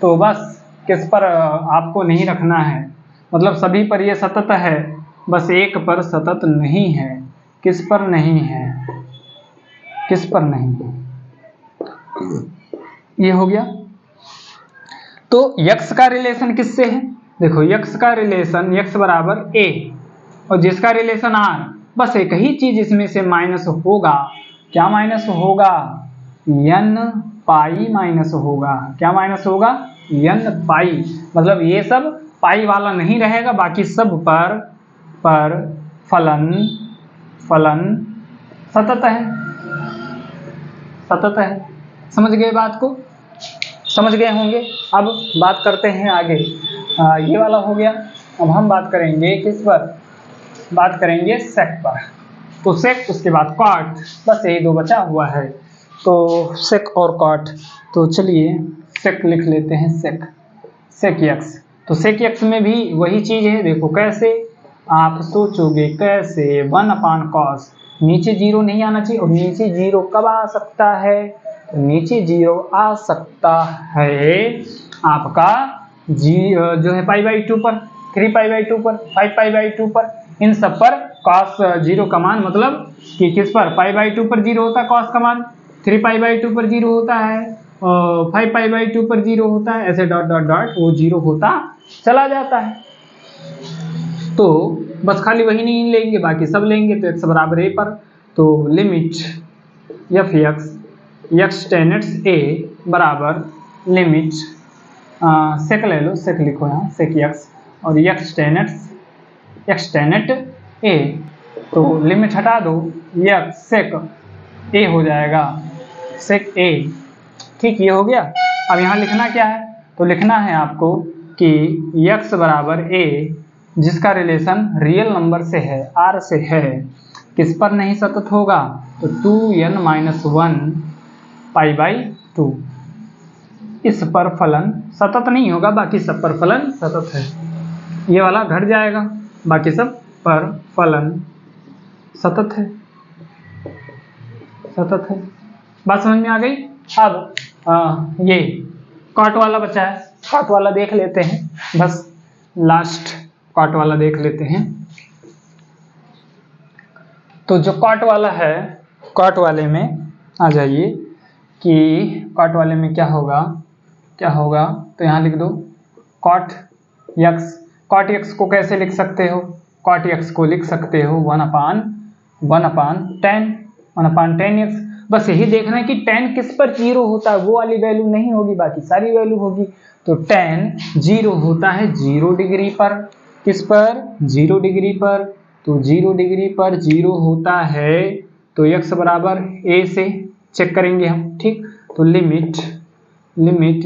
तो बस किस पर आपको नहीं रखना है, मतलब सभी पर ये सतत है, बस एक पर सतत नहीं है। किस पर नहीं है, किस पर नहीं है, ये हो गया। तो x का रिलेशन किससे है, देखो x का रिलेशन x बराबर a और जिसका रिलेशन r, बस एक ही चीज इसमें से माइनस होगा। क्या माइनस होगा, n पाई माइनस होगा। क्या माइनस होगा, n पाई, मतलब ये सब पाई वाला नहीं रहेगा, बाकी सब पर फलन सतत है, सतत है। समझ गए बात को, समझ गए होंगे। अब बात करते हैं आगे, ये वाला हो गया। अब हम बात करेंगे किस पर, बात करेंगे सेक पर। तो सेक, उसके बाद कॉट, बस यही दो बचा हुआ है, तो सेक और कॉट। तो चलिए सेक लिख लेते हैं, सेक एक्स। तो सेक एक्स में भी वही चीज है, देखो कैसे आप सोचोगे, कैसे 1/cos, नीचे जीरो नहीं आना चाहिए, और नीचे जीरो कब आ सकता है, तो नीचे जीरो आ सकता है आपका जो है π/2 पर, 3π/2 पर, 5π/2 पर, इन सब पर cos जीरो का मान, मतलब कि किस पर, π/2 पर जीरो होता है cos का मान, 3π/2 पर जीरो होता है, 5π/2 पर जीरो होता है, ऐसे डॉट डॉट डॉट वो जीरो होता चला जाता है। तो बस खाली वही नहीं लेंगे, बाकी सब लेंगे। तो x बराबर a पर तो limit F X tan X A बराबर लिमिट सेक ले लो, सेक लिखो यहाँ, सेक एक्स और एक्स टेन एट ए, तो लिमिट हटा दो, एक्स सेक ए हो जाएगा, सेक ए। ठीक, ये हो गया। अब यहाँ लिखना क्या है, तो लिखना है आपको कि x बराबर a जिसका रिलेशन रियल नंबर से है, r से है, किस पर नहीं सतत होगा, तो 2n-1 π/2, इस पर फलन सतत नहीं होगा, बाकी सब पर फलन सतत है। ये वाला घट जाएगा, बाकी सब पर फलन सतत है, सतत है। बात समझ में आ गई। अब ये कॉट वाला बचा है, कॉट वाला देख लेते हैं, बस लास्ट कॉट वाला देख लेते हैं। तो जो कॉट वाला है, कॉट वाले में आ जाइए कि कॉट वाले में क्या होगा, क्या होगा, तो यहाँ लिख दो कॉट एक्स। कॉट एक्स को कैसे लिख सकते हो, कॉट एक्स को लिख सकते हो 1/10 एक्स। बस यही देखना है कि tan किस पर जीरो होता है, वो वाली वैल्यू नहीं होगी, बाकी सारी वैल्यू होगी। तो tan जीरो होता है 0 डिग्री पर, किस पर, 0 डिग्री पर, तो 0 डिग्री पर जीरो होता है, तो x बराबर a से चेक करेंगे हम। ठीक, तो limit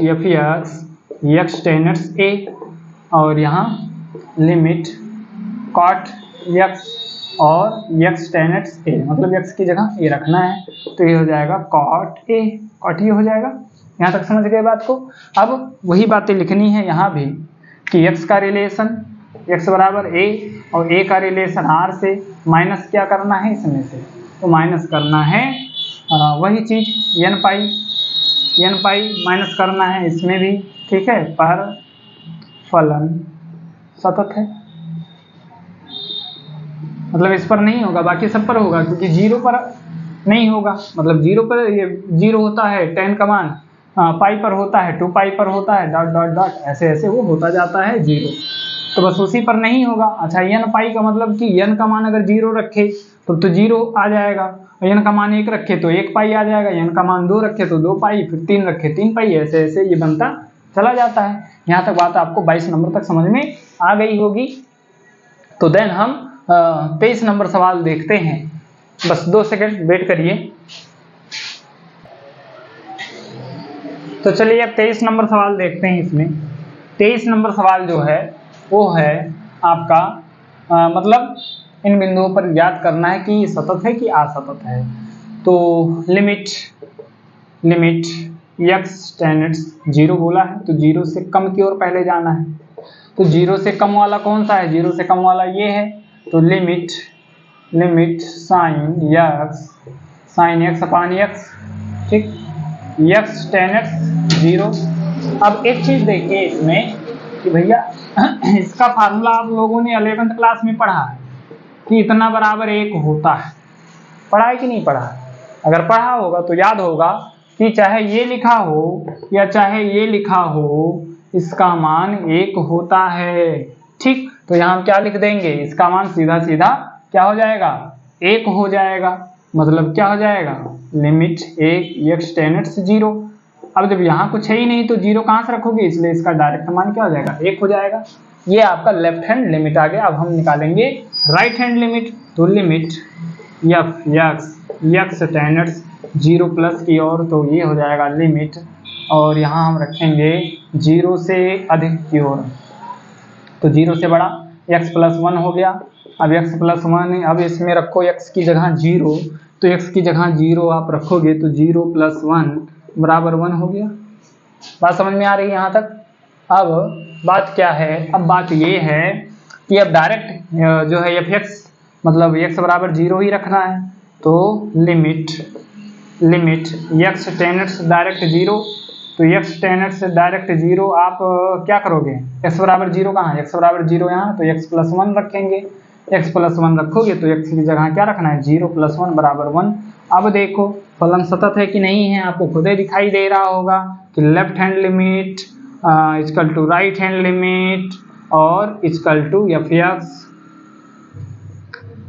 F X tan X A और यहाँ लिमिट कॉट एक्स और एक्स टेन एक्स ए, मतलब x की जगह ए रखना है, तो ये हो जाएगा कॉट ए, कॉट ये हो जाएगा। यहाँ तक समझ गए बात को। अब वही बातें लिखनी है यहाँ भी कि x का रिलेशन x बराबर a और a का रिलेशन r से, माइनस क्या करना है इसमें से, तो माइनस करना है वही चीज n पाई माइनस करना है इसमें भी। ठीक है, पर फलन सतत है, मतलब इस पर नहीं होगा, बाकी सब पर होगा, क्योंकि जीरो पर नहीं होगा, मतलब जीरो पर ये जीरो होता है, 10 का मान पाई पर होता है, 2 पाई पर होता है, डॉट डॉट डॉट, ऐसे ऐसे वो होता जाता है जीरो, तो बस उसी पर नहीं होगा। अच्छा, n पाई का मतलब कि n का मान अगर जीरो रखे तो जीरो आ जाएगा, n का मान 1 रखे तो 1 पाई आ जाएगा, n का मान 2 रखे तो 2 पाई, फिर 3 रखे 3 पाई, ऐसे ऐसे ये बनता चला जाता है। यहाँ तक बात आपको 22 नंबर तक समझ में आ गई होगी। तो देन हम 23 नंबर सवाल देखते हैं। बस 2 सेकंड वेट करिए। तो चलिए अब 23 नंबर सवाल देखते हैं। इसमें 23 नंबर सवाल जो है वो है आपका मतलब इन बिंदुओं पर ज्ञात करना है कि सतत है कि असतत है। तो लिमिट x टेंड्स 0 बोला है, तो 0 से कम की ओर पहले जाना है। तो 0 से कम वाला कौन सा है? 0 से कम वाला ये है। तो लिमिट साइन x अपान x, ठीक, x tan x 0। अब एक चीज देखिए इसमें कि भैया इसका फार्मूला आप लोगों ने 11th क्लास में पढ़ा है कि इतना बराबर 1 होता है। पढ़ा है कि नहीं पढ़ा? अगर पढ़ा होगा तो याद होगा कि चाहे ये लिखा हो या चाहे ये लिखा हो, इसका मान 1 होता है। ठीक, तो यहाँ हम क्या लिख देंगे? इसका मान सीधा सीधा क्या हो जाएगा? 1 हो जाएगा। मतलब क्या हो जाएगा? Limit 1 x tan x 0। अब जब यहाँ कुछ है ही नहीं तो 0 कहाँ से रखोगे, इसलिए इसका डायरेक्ट मान क्या हो जाएगा? 1 हो जाएगा। ये आपका लेफ्ट हैंड लिमिट आ गया। अब हम निकालेंगे राइट हैंड लिमिट। तो limit x tan x 0 plus की ओर, तो ये हो जाएगा लिमिट, और यहाँ हम रखेंगे 0 से अधिक की ओर। तो 0 से बड़ा x प्लस 1 हो गया। अब x प्लस 1, अब इसमें रखो x की जगह 0, तो x की जगह 0 आप रखोगे तो 0 प्लस 1 बराबर 1 हो गया। बात समझ में आ रही है यहाँ तक? अब बात क्या है? अब बात ये है कि अब डायरेक्ट जो है fx मतलब x बराबर 0 ही रखना है। तो limit x tan x direct 0, तो x tan x डायरेक्ट 0 आप क्या करोगे? x बराबर 0 कहाँ है? x बराबर 0 यहाँ, तो x प्लस 1 रखेंगे। x प्लस 1 रखोगे तो x की जगह क्या रखना है? 0 प्लस 1 बराबर 1। अब देखो फलन सतत है कि नहीं है, आपको खुद ही दिखाई दे रहा होगा कि left hand limit equal to right hand limit और इक्वल टू fx,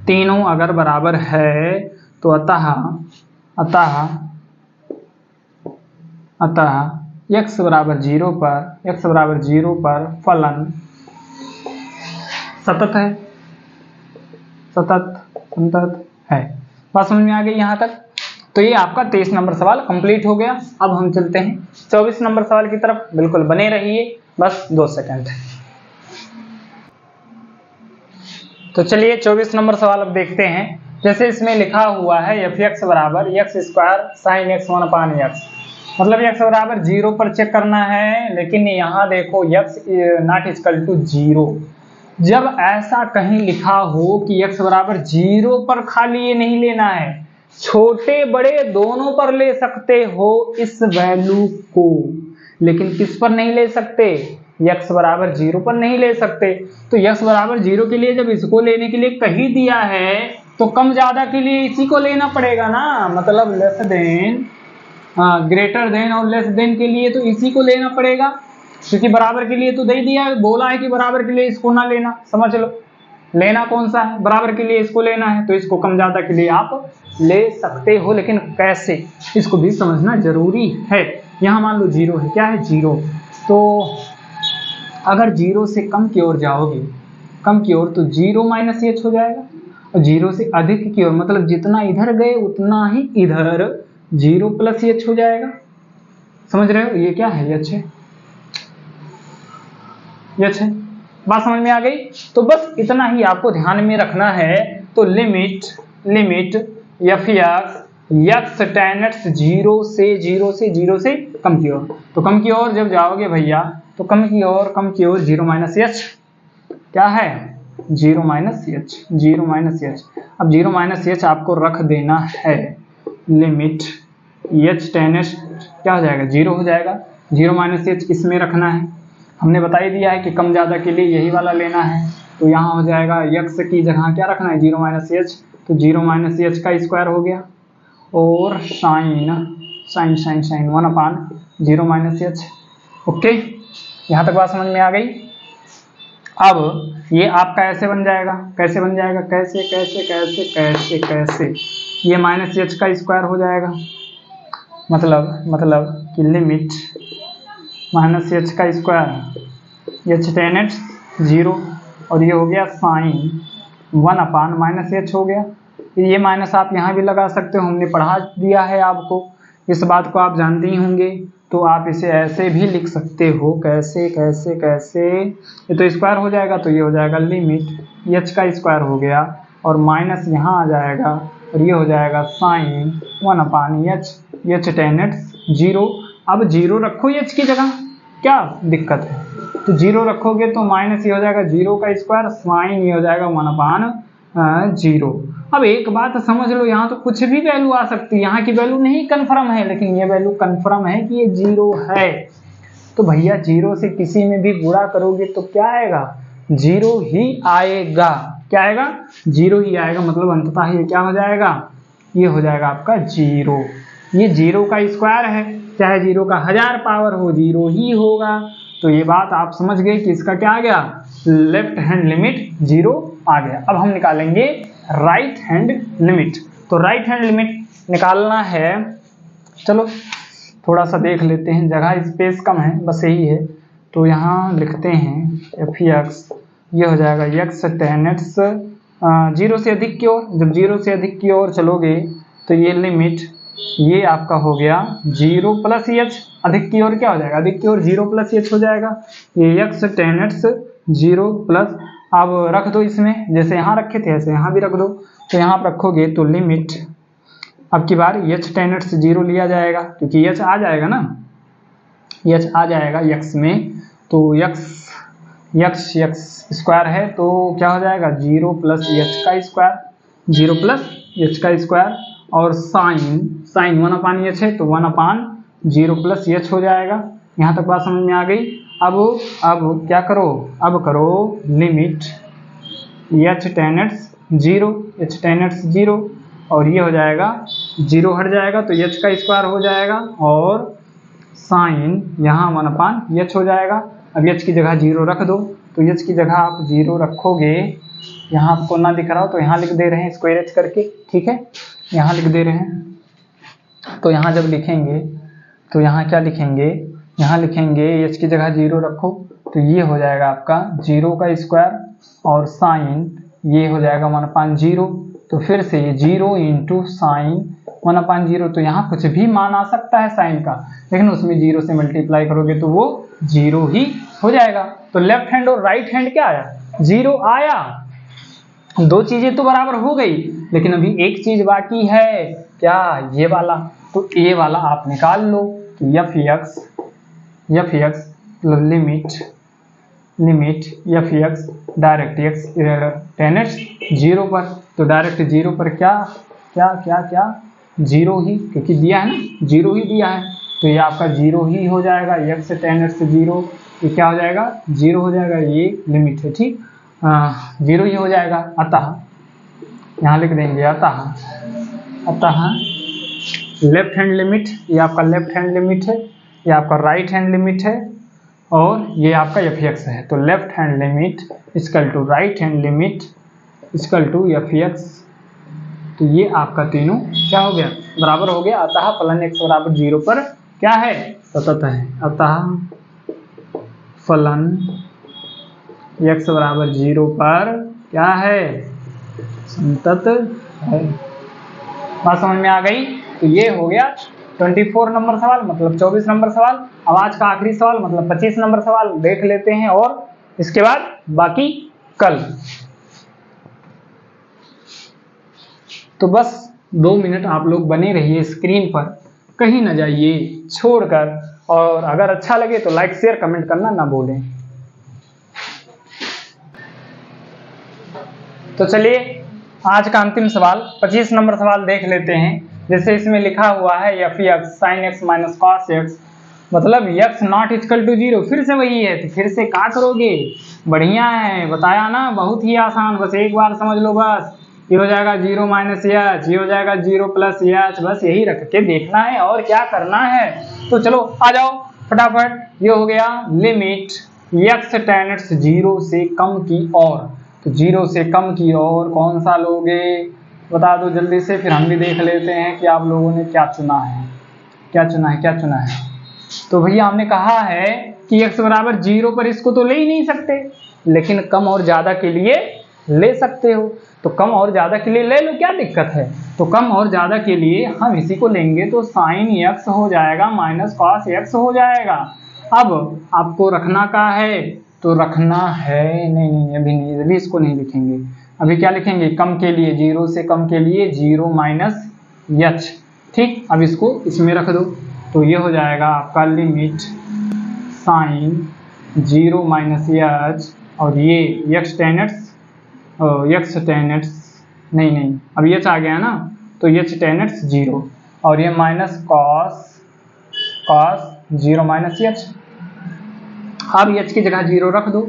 तीनों अगर बराबर है तो अतः x बराबर 0 पर फलन सतत है। बात समझ में आ गई यहाँ तक? तो ये आपका 23 नंबर सवाल कंप्लीट हो गया। अब हम चलते हैं 24 नंबर सवाल की तरफ। बिल्कुल बने रहिए, बस 2 सेकंड। तो चलिए 24 नंबर सवाल अब देखते हैं। जैसे इसमें लिखा हुआ है fx बराबर x स्क्वायर साइन x 1 अपान x, मतलब x बराबर 0 पर चेक करना है। लेकिन यहाँ देखो x नॉट इक्वल टू 0। जब ऐसा कहीं लिखा हो कि x बराबर 0 पर खाली ये नहीं लेना है, छोटे बड़े दोनों पर ले सकते हो इस वैल्यू को, लेकिन किस पर नहीं ले सकते? x बराबर 0 पर नहीं ले सकते। तो x बराबर 0 के लिए जब इसको लेने के लिए कही दिया है तो कम ज्यादा के लिए इसी को लेना पड़ेगा ना, मतलब लेस देन ग्रेटर देन और लेस देन के लिए तो इसी को लेना पड़ेगा, क्योंकि बराबर के लिए तो दे दिया है, बोला है कि बराबर के लिए इसको ना लेना। समझ लो, लेना कौन सा है? बराबर के लिए इसको लेना है, तो इसको कम ज्यादा के लिए आप ले सकते हो, लेकिन कैसे, इसको भी समझना जरूरी है। यहाँ मान लो 0 है, क्या है? 0। तो अगर 0 से कम की ओर जाओगे, कम की ओर, तो 0 माइनस h हो जाएगा, और 0 से अधिक की ओर मतलब जितना इधर गए उतना ही इधर 0 प्लस h हो जाएगा। समझ रहे हो? ये क्या है? h है, h है। बात समझ में आ गई? तो बस इतना ही आपको ध्यान में रखना है। तो limit fx x tan x 0 से कम की ओर, तो कम की ओर जब जाओगे भैया, तो कम की ओर 0 माइनस h, क्या है? 0 माइनस h। अब 0 माइनस h आपको रख देना है। लिमिट h tan x क्या हो जाएगा? 0 हो जाएगा। 0 माइनस h किस में रखना है? हमने बता ही दिया है कि कम ज़्यादा के लिए यही वाला लेना है। तो यहाँ हो जाएगा x की जगह क्या रखना है? 0 माइनस h, तो 0 माइनस h का स्क्वायर हो गया, और साइन 1 अपान 0 माइनस h। ओके, यहाँ तक बात समझ में आ गई? अब ये आपका ऐसे बन जाएगा, कैसे बन जाएगा? कैसे ये माइनस h का स्क्वायर हो जाएगा, मतलब कि लिमिट माइनस h का स्क्वायर h tan x 0, और ये हो गया साइन 1/-h हो गया। ये माइनस आप यहाँ भी लगा सकते हो, हमने पढ़ा दिया है आपको, इस बात को आप जानते ही होंगे। तो आप इसे ऐसे भी लिख सकते हो, कैसे कैसे कैसे, ये तो स्क्वायर हो जाएगा, तो ये हो जाएगा लिमिट h का स्क्वायर हो गया और माइनस यहाँ आ जाएगा और ये हो जाएगा sign 1/h, h tan x 0। अब 0 रखो h की जगह, क्या दिक्कत है, तो 0 रखोगे तो माइनस ये हो जाएगा 0 का स्क्वायर, साइन ये हो जाएगा 1/0। अब एक बात समझ लो, यहाँ तो कुछ भी वैल्यू आ सकती है, यहाँ की वैल्यू नहीं कंफर्म है, लेकिन ये वैल्यू कंफर्म है कि ये 0 है। तो भैया 0 से किसी में भी गुणा करोगे तो क्या आएगा, 0 ही आएगा। क्या आएगा, 0 ही आएगा, मतलब अंततः ये क्या हो जाएगा, ये हो जाएगा आपका 0। ये 0 का स्क्वायर है, चाहे 0 का 1000 पावर हो, 0 ही होगा। तो ये बात आप समझ गए कि इसका क्या आ गया, लेफ्ट हैंड लिमिट 0 आ गया। अब हम निकालेंगे राइट हैंड लिमिट। तो राइट हैंड लिमिट निकालना है, चलो थोड़ा सा देख लेते हैं, जगह स्पेस कम है, बस यही है। तो यहाँ लिखते हैं f(x), ये हो जाएगा x tan x 0 से अधिक की ओर। जब 0 से अधिक की ओर चलोगे तो ये लिमिट, ये आपका हो गया 0 प्लस h, अधिक की ओर क्या हो जाएगा, अधिक की ओर 0 प्लस h हो जाएगा। ये x tan x 0 प्लस, अब रख दो इसमें, जैसे यहाँ रखे थे ऐसे यहाँ भी रख दो। तो यहाँ पर रखोगे तो लिमिट, अब की बार h tan x 0 लिया जाएगा, क्योंकि h आ जाएगा ना, h आ जाएगा x में, तो x स्क्वायर है, तो क्या हो जाएगा 0 प्लस h का स्क्वायर, 0 प्लस h का स्क्वायर, और साइन 1/h है तो 1/0 प्लस h हो जाएगा। यहाँ तक बात समझ में आ गई। अब क्या करो, अब करो लिमिट h tan x 0, और ये हो जाएगा 0 हट जाएगा तो h का स्क्वायर हो जाएगा, और साइन यहाँ 1/h हो जाएगा। अब h की जगह 0 रख दो, तो h की जगह आप 0 रखोगे, यहाँ आपको ना दिख रहा हो तो यहाँ लिख दे रहे हैं स्क्वायर h करके, ठीक है, यहाँ लिख दे रहे हैं। तो यहाँ जब लिखेंगे तो यहाँ क्या लिखेंगे, यहाँ लिखेंगे h की जगह 0 रखो, तो ये हो जाएगा आपका 0 का स्क्वायर, और साइन ये हो जाएगा 1/0। तो फिर से ये 0 इंटू साइन 1/0, तो यहाँ कुछ भी मान आ सकता है साइन का, लेकिन उसमें 0 से मल्टीप्लाई करोगे तो वो 0 ही हो जाएगा। तो लेफ्ट हैंड और राइट हैंड क्या आया, 0 आया। दो चीजें तो बराबर हो गई, लेकिन अभी एक चीज बाकी है, क्या, ये वाला। तो ये वाला आप निकाल लो, तो f(x) limit f(x) direct x tan x 0 पर, तो डायरेक्ट 0 पर क्या 0 ही, क्योंकि दिया है ना, 0 ही दिया है, तो ये आपका 0 ही हो जाएगा। x tan x 0, ये क्या हो जाएगा, 0 हो जाएगा, ये लिमिट है, ठीक, 0 ही हो जाएगा। अतः यहाँ लिख देंगे अतः लेफ्ट हैंड लिमिट, ये आपका लेफ्ट हैंड लिमिट है, ये आपका राइट हैंड लिमिट है, और ये आपका f(x) है। तो left hand limit equal to right hand limit equal to f(x), तो ये आपका तीनों क्या हो गया, बराबर हो गया। अतः फलन x बराबर 0 पर क्या है, सतत है। अतः फलन x बराबर 0 पर क्या है, संतत है। बात समझ में आ गई। तो ये हो गया 24 नंबर सवाल, मतलब 24 नंबर सवाल। अब आज का आखिरी सवाल, मतलब 25 नंबर सवाल देख लेते हैं, और इसके बाद बाकी कल। तो बस 2 मिनट आप लोग बने रहिए स्क्रीन पर, कहीं ना जाइए छोड़कर, और अगर अच्छा लगे तो लाइक शेयर कमेंट करना ना भूलें। तो चलिए आज का अंतिम सवाल 25 नंबर सवाल देख लेते हैं। जैसे इसमें लिखा हुआ है f(x) sin x minus cos x, मतलब x नॉट इक्वल टू 0, फिर से वही है, तो फिर से क्या करोगे, बढ़िया है, बताया ना, बहुत ही आसान, बस एक बार समझ लो, बस ये हो जाएगा 0 माइनस h, ये हो जाएगा 0 प्लस h, बस यही रख के देखना है और क्या करना है। तो चलो आ जाओ फटाफट। ये हो गया लिमिट x tan x 0 से कम की ओर, तो 0 से कम की ओर कौन सा लोगे, बता दो जल्दी से, फिर हम भी देख लेते हैं कि आप लोगों ने क्या चुना है। तो भैया हमने कहा है कि x बराबर 0 पर इसको तो ले ही नहीं सकते, लेकिन कम और ज़्यादा के लिए ले सकते हो। तो कम और ज़्यादा के लिए ले लो, क्या दिक्कत है। तो कम और ज़्यादा के लिए हम इसी को लेंगे तो साइन x हो जाएगा माइनस कॉस x हो जाएगा। अब आपको रखना का है तो रखना है, नहीं अभी नहीं, अभी इसको नहीं लिखेंगे। अभी क्या लिखेंगे, कम के लिए, 0 से कम के लिए 0 माइनस h। ठीक, अब इसको इसमें रख दो तो ये हो जाएगा आपका लिमिट साइन 0 माइनस h और ये x tan x नहीं अब h आ गया ना, तो h tan x 0 और ये माइनस कॉस 0 माइनस h। अब h की जगह 0 रख दो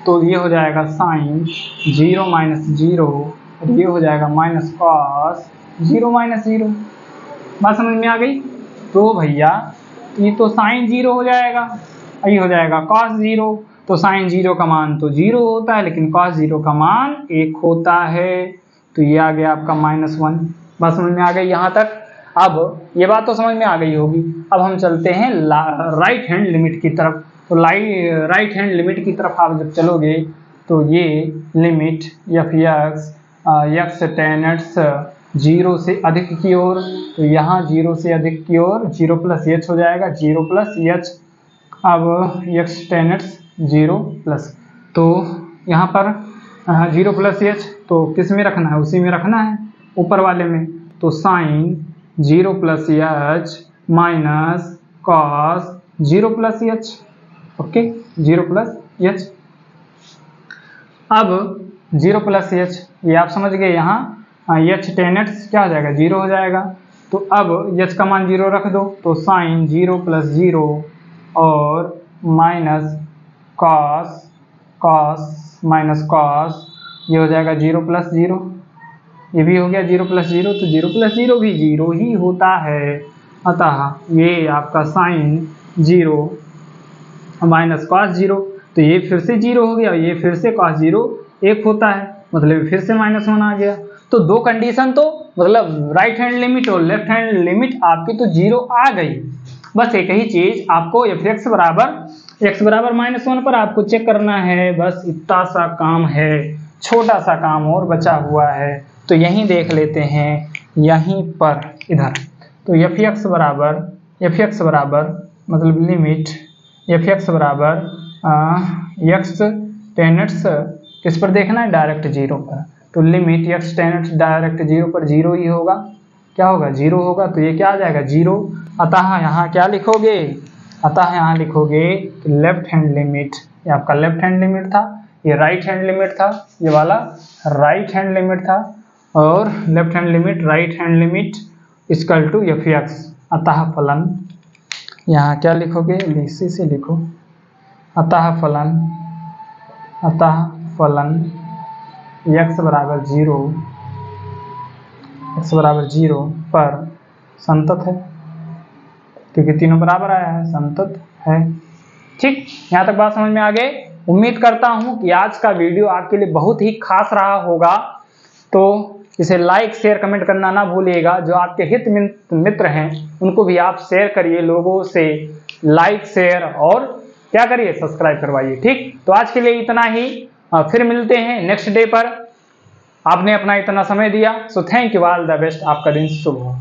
तो ये हो जाएगा साइन 0 माइनस 0 और ये हो जाएगा माइनस कॉस 0 माइनस 0। बात समझ में आ गई। तो भैया ये तो साइन 0 हो जाएगा, ये हो जाएगा कॉस 0। तो साइन 0 का मान तो 0 होता है लेकिन कॉस 0 का मान 1 होता है। तो ये आ गया आपका -1। बात समझ में आ गई यहाँ तक। अब ये बात तो समझ में आ गई होगी। अब हम चलते हैं राइट हैंड लिमिट की तरफ। तो राइट हैंड लिमिट की तरफ आप जब चलोगे तो ये लिमिट x tan x 0 से अधिक की ओर, तो यहाँ 0 से अधिक की ओर 0 प्लस h हो जाएगा, 0 प्लस h। अब x tan x 0 प्लस, तो यहाँ पर 0 प्लस h तो किस में रखना है, उसी में रखना है ऊपर वाले में। तो sine 0 plus h minus cos 0 plus h। Okay, 0 plus h। अब 0 प्लस h ये आप समझ गए। यहाँ h tan x क्या हो जाएगा, 0 हो जाएगा। तो अब h का मान 0 रख दो तो साइन 0 प्लस 0 और माइनस कॉस माइनस कॉस, ये हो जाएगा 0 प्लस 0। ये भी हो गया 0 प्लस 0, तो 0 प्लस 0 भी 0 ही होता है। अतः ये आपका साइन 0 माइनस कॉस 0, तो ये फिर से 0 हो गया, ये फिर से कॉस 0 1 होता है, मतलब फिर से -1 आ गया। तो दो कंडीशन, तो मतलब राइट हैंड लिमिट और लेफ्ट हैंड लिमिट आपकी तो 0 आ गई। बस एक ही चीज आपको x बराबर -1 पर आपको चेक करना है। बस इतना सा काम है, छोटा सा काम और बचा हुआ है। तो यहीं देख लेते हैं, यहीं पर इधर। तो fx बराबर मतलब लिमिट fx बराबर x tan x किस पर देखना है, डायरेक्ट 0 पर। तो limit x tan x direct 0 पर 0 ही होगा। क्या होगा, 0 होगा। तो ये क्या आ जाएगा, 0। अतः यहाँ क्या लिखोगे, अतः यहाँ लिखोगे लेफ्ट हैंड लिमिट, ये आपका लेफ्ट हैंड लिमिट था, ये राइट हैंड लिमिट था, ये वाला राइट हैंड लिमिट था, और left hand limit right hand limit equal to fx। अतः फलन यहाँ क्या लिखोगे, इसी से लिखो, अतः फलन x बराबर 0 पर संतत है, क्योंकि तीनों बराबर आया है, संतत है। ठीक, यहाँ तक बात समझ में आ गई। उम्मीद करता हूँ कि आज का वीडियो आपके लिए बहुत ही खास रहा होगा। तो इसे लाइक शेयर कमेंट करना ना भूलिएगा। जो आपके हित मित्र हैं उनको भी आप शेयर करिए, लोगों से लाइक शेयर और क्या करिए, सब्सक्राइब करवाइए। ठीक, तो आज के लिए इतना ही, फिर मिलते हैं नेक्स्ट डे पर। आपने अपना इतना समय दिया, so thank you, all the best, आपका दिन शुभ हो।